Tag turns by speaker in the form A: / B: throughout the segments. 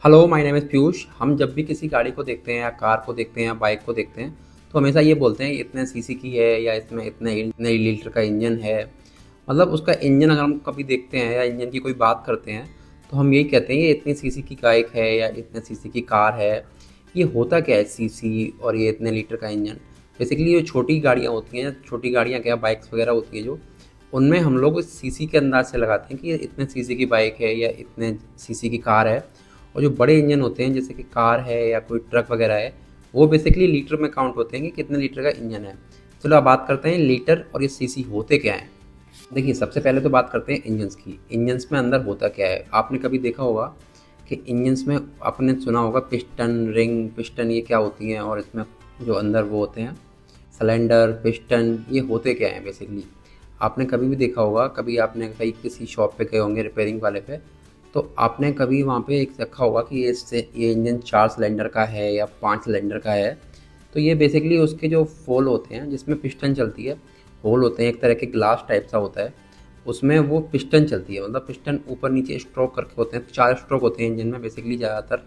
A: Hello, my name is Piyush. हम जब भी किसी गाड़ी को देखते हैं या कार को देखते हैं या बाइक को देखते हैं, तो हमेशा ये बोलते हैं इतने सीसी की है या इसमें इतने लीटर का इंजन है। मतलब उसका इंजन अगर हम कभी देखते हैं या इंजन की कोई बात करते हैं, तो हम यही कहते हैं ये इतनी सीसी की बाइक है या इतने सीसी की कार है। ये होता क्या है सीसी और ये इतने लीटर का इंजन? बेसिकली जो छोटी गाड़ियाँ होती हैं, छोटी गाड़ियाँ क्या बाइक्स वगैरह होती हैं जो, उनमें हम लोग सीसी के अंदाज से लगाते हैं कि ये इतने सीसी की बाइक है या इतने सीसी की कार है। और जो बड़े इंजन होते हैं जैसे कि कार है या कोई ट्रक वगैरह है, वो बेसिकली लीटर में काउंट होते हैं कि कितने लीटर का इंजन है। चलो अब बात करते हैं लीटर और ये सीसी होते क्या हैं। देखिए, सबसे पहले तो बात करते हैं इंजन्स की। इंजन्स में अंदर होता क्या है? आपने कभी देखा होगा कि इंजन्स में आपने सुना होगा पिस्टन, रिंग, पिस्टन ये क्या होती हैं, और इसमें जो अंदर वो होते हैं सिलेंडर, पिस्टन, ये होते क्या हैं बेसिकली? आपने कभी भी देखा होगा, कभी आपने कहीं किसी शॉप पे गए होंगे रिपेयरिंग वाले पे, तो आपने कभी वहाँ पे एक देखा होगा कि ये इंजन 4 सिलेंडर का है या 5 सिलेंडर का है। तो ये बेसिकली उसके जो होल होते हैं जिसमें पिस्टन चलती है, होल होते हैं एक तरह के ग्लास टाइप सा होता है, उसमें वो पिस्टन चलती है। मतलब पिस्टन ऊपर नीचे स्ट्रोक करके होते हैं, 4 स्ट्रोक होते हैं इंजन में बेसिकली ज़्यादातर।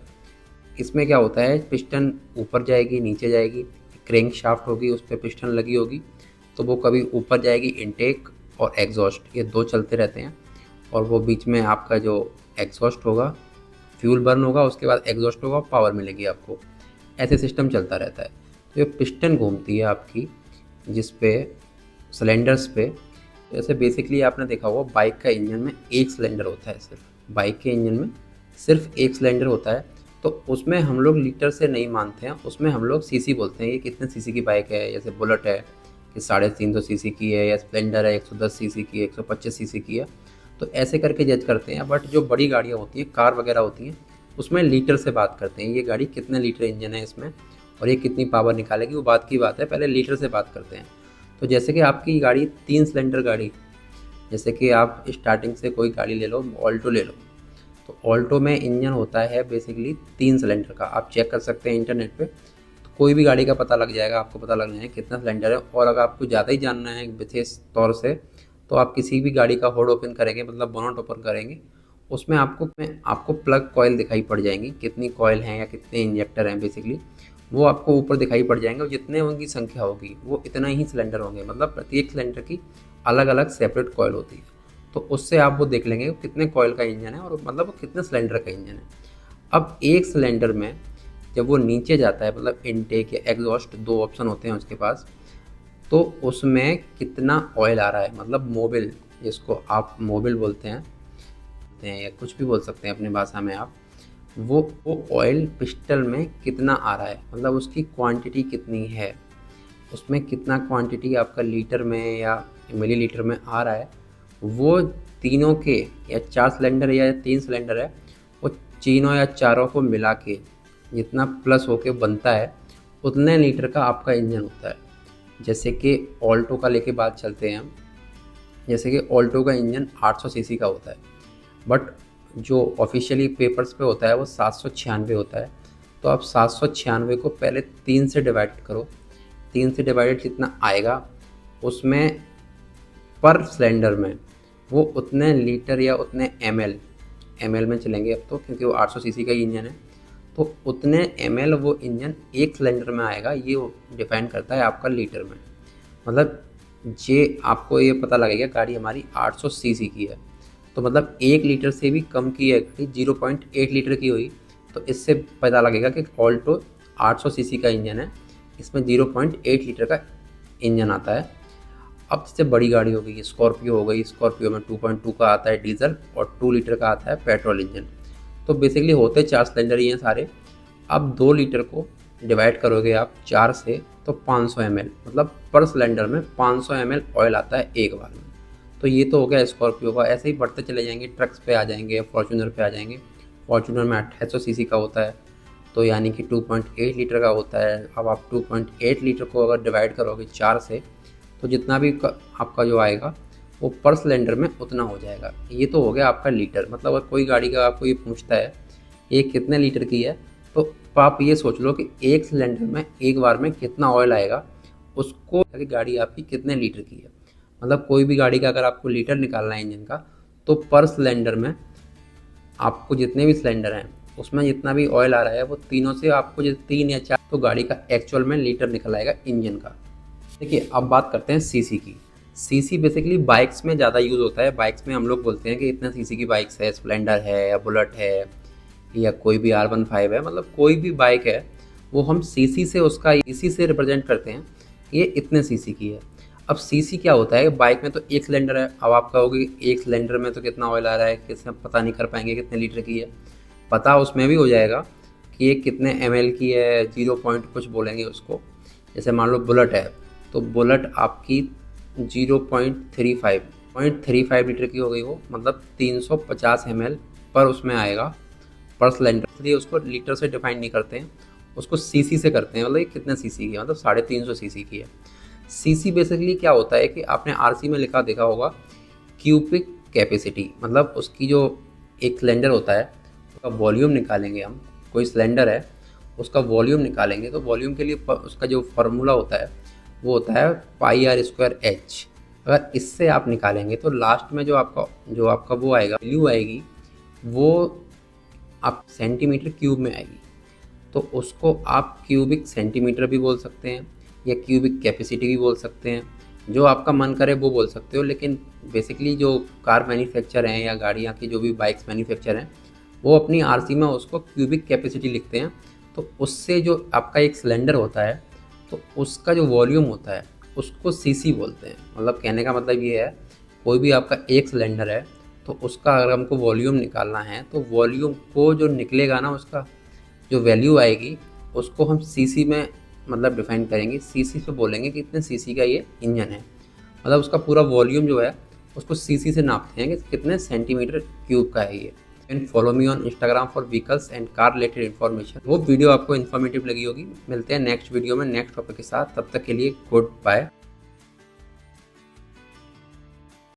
A: इसमें क्या होता है, पिस्टन ऊपर जाएगी, नीचे जाएगी, क्रैंक शाफ्ट होगी, उस पर पिस्टन लगी होगी, तो वो कभी ऊपर जाएगी इनटेक और एग्जॉस्ट, ये 2 चलते रहते हैं। और वो बीच में आपका जो एग्जॉस्ट होगा, फ्यूल बर्न होगा, उसके बाद एग्जॉस्ट होगा, पावर मिलेगी आपको। ऐसे सिस्टम चलता रहता है। तो ये पिस्टन घूमती है आपकी जिस पे सिलेंडर्स पे। जैसे बेसिकली आपने देखा होगा बाइक का इंजन में एक सिलेंडर होता है, सिर्फ बाइक के इंजन में सिर्फ एक सिलेंडर होता है। तो उसमें हम लोग लीटर से नहीं मानते हैं, उसमें हम लोग सीसी बोलते हैं। ये कितने सीसी की बाइक है, जैसे बुलेट है कि 350 सीसी की है, या स्प्लेंडर है 110 सीसी की है, 125 सीसी की है, तो ऐसे करके जज करते हैं। बट जो बड़ी गाड़ियाँ होती हैं, कार वगैरह होती हैं, उसमें लीटर से बात करते हैं। ये गाड़ी कितने लीटर इंजन है इसमें और ये कितनी पावर निकालेगी, वो बात की बात है, पहले लीटर से बात करते हैं। तो जैसे कि आपकी गाड़ी 3 सिलेंडर गाड़ी, जैसे कि आप स्टार्टिंग से कोई गाड़ी ले लो, ऑल्टो ले लो, तो ऑल्टो में इंजन होता है बेसिकली 3 सिलेंडर का। आप चेक कर सकते हैं इंटरनेट पे, तो कोई भी गाड़ी का पता लग जाएगा, आपको पता लगना है कितना सिलेंडर है। और अगर आपको ज़्यादा ही जानना है विशेष तौर से, तो आप किसी भी गाड़ी का हुड ओपन करेंगे, मतलब बोनट ओपन करेंगे, उसमें आपको प्लग कॉयल दिखाई पड़ जाएंगी, कितनी कॉयल हैं या कितने इंजेक्टर हैं बेसिकली, वो आपको ऊपर दिखाई पड़ जाएंगे। और जितने उनकी संख्या होगी वो इतना ही सिलेंडर होंगे, मतलब प्रत्येक सिलेंडर की अलग अलग सेपरेट कॉयल होती है। तो उससे आप वो देख लेंगे कितने कॉयल का इंजन है और मतलब वो कितने सिलेंडर का इंजन है। अब एक सिलेंडर में जब वो नीचे जाता है, मतलब इनटेक या एग्जॉस्ट, 2 ऑप्शन होते हैं उसके पास, तो उसमें कितना ऑयल आ रहा है, मतलब मोबिल, जिसको आप मोबिल बोलते हैं या कुछ भी बोल सकते हैं अपनी भाषा में आप, वो ऑयल पिस्टल में कितना आ रहा है, मतलब उसकी क्वांटिटी कितनी है, उसमें कितना क्वांटिटी आपका लीटर में या मिलीलीटर में आ रहा है, वो तीनों के, या 4 सिलेंडर या 3 सिलेंडर है, वो तीनों या चारों को मिला के जितना प्लस होके बनता है, उतने लीटर का आपका इंजन होता है। जैसे कि ऑल्टो का लेके बात चलते हैं हम, जैसे कि ऑल्टो का इंजन 800 सीसी का होता है, बट जो ऑफिशियली पेपर्स पे होता है वो 796 होता है। तो आप 796 को पहले 3 से डिवाइड करो, 3 से डिवाइडेड जितना आएगा, उसमें पर सिलेंडर में वो उतने लीटर या उतने एमएल में चलेंगे अब तो, क्योंकि वो 800 सीसी का ही इंजन है। तो उतने एमएल वो इंजन एक सिलेंडर में आएगा, ये डिपेंड करता है आपका लीटर में। मतलब ये आपको ये पता लगेगा गाड़ी हमारी 800 सीसी की है, तो मतलब 1 लीटर से भी कम की है गाड़ी, 0.8 लीटर की हुई, तो इससे पता लगेगा कि ऑल्टो 800 सीसी का इंजन है, इसमें 0.8 लीटर का इंजन आता है। अब जैसे बड़ी गाड़ी हो गई, स्कॉर्पियो हो गई, स्कॉर्पियो में 2.2 का आता है डीजल और 2 लीटर का आता है पेट्रोल इंजन। तो बेसिकली होते 4 सिलेंडर ही हैं सारे। अब 2 लीटर को डिवाइड करोगे आप 4 से, तो 500 ml, मतलब पर सिलेंडर में 500 ml ऑयल आता है एक बार में। तो ये तो हो गया स्कॉर्पियो का। ऐसे ही बढ़ते चले जाएंगे, ट्रक्स पे आ जाएंगे, फॉर्चूनर पे आ जाएंगे। फॉर्चूनर में 2800 सीसी का होता है, तो यानी कि 2.8 लीटर का होता है। अब आप 2.8 लीटर को अगर डिवाइड करोगे 4 से, तो जितना भी आपका जो आएगा वो पर सिलेंडर में उतना हो जाएगा। ये तो हो गया आपका लीटर। मतलब अगर कोई गाड़ी का आपको ये पूछता है ये कितने लीटर की है, तो आप ये सोच लो कि एक सिलेंडर में एक बार में कितना ऑयल आएगा, उसको कि गाड़ी आपकी कितने लीटर की है। मतलब कोई भी गाड़ी का अगर आपको लीटर निकालना है इंजन का, तो पर सिलेंडर में आपको जितने भी सिलेंडर हैं उसमें जितना भी ऑयल आ रहा है वो तीनों से आपको जो 3 या 4 तो गाड़ी का एक्चुअल में लीटर निकल आएगा इंजन का। देखिए अब बात करते हैं सीसी की। सीसी बेसिकली बाइक्स में ज़्यादा यूज़ होता है। बाइक्स में हम लोग बोलते हैं कि इतना सीसी की बाइक्स है, स्प्लेंडर है या बुलेट है या कोई भी R15 है, मतलब कोई भी बाइक है वो हम सीसी से उसका सीसी से रिप्रेजेंट करते हैं, ये इतने सीसी की है। अब सीसी क्या होता है, बाइक में तो एक सिलेंडर है। अब आप कहोगे एक सिलेंडर में तो कितना ऑयल आ रहा है, किसने पता नहीं कर पाएंगे कितने लीटर की है। पता उसमें भी हो जाएगा कि ये कितने ml की है, 0 पॉइंट कुछ बोलेंगे उसको। जैसे मान लो बुलेट है तो बुलेट आपकी 0.35 लीटर की हो गई, वो मतलब 350 ml पर उसमें आएगा पर सिलेंडर। इसलिए उसको लीटर से डिफाइन नहीं करते हैं, उसको सीसी से करते हैं। मतलब ये कितने सीसी की है, मतलब 350 सीसी की है। सीसी बेसिकली क्या होता है कि आपने आरसी में लिखा देखा होगा क्यूबिक कैपेसिटी, मतलब उसकी जो एक सिलेंडर होता है उसका वॉल्यूम निकालेंगे हम। कोई सिलेंडर है उसका वॉल्यूम निकालेंगे तो वॉल्यूम के लिए उसका जो फार्मूला होता है वो होता है πr²h। अगर इससे आप निकालेंगे तो लास्ट में जो आपका वो आएगा, वैल्यू आएगी, वो आप सेंटीमीटर क्यूब में आएगी। तो उसको आप क्यूबिक सेंटीमीटर भी बोल सकते हैं या क्यूबिक कैपेसिटी भी बोल सकते हैं, जो आपका मन करे वो बोल सकते हो। लेकिन बेसिकली जो कार मैन्युफैक्चर हैं या गाड़ियाँ की जो भी बाइक्स मैन्युफैक्चर हैं वो अपनी आरसी में उसको क्यूबिक कैपेसिटी लिखते हैं। तो उससे जो आपका एक सिलेंडर होता है तो उसका जो वॉल्यूम होता है उसको सीसी बोलते हैं। मतलब कहने का मतलब ये है, कोई भी आपका एक सिलेंडर है तो उसका अगर हमको वॉल्यूम निकालना है तो वॉल्यूम को जो निकलेगा ना, उसका जो वैल्यू आएगी उसको हम सीसी में मतलब डिफाइन करेंगे। सीसी से बोलेंगे कि इतने सीसी का ये इंजन है, मतलब उसका पूरा वॉल्यूम जो है उसको सीसी से नापते हैं कि कितने सेंटीमीटर क्यूब का है ये। And follow me on Instagram for vehicles and car related information. वो वीडियो आपको इन्फॉर्मेटिव लगी होगी। मिलते हैं नेक्स्ट वीडियो में नेक्स्ट टॉपिक के साथ, तब तक के लिए गुड बाय।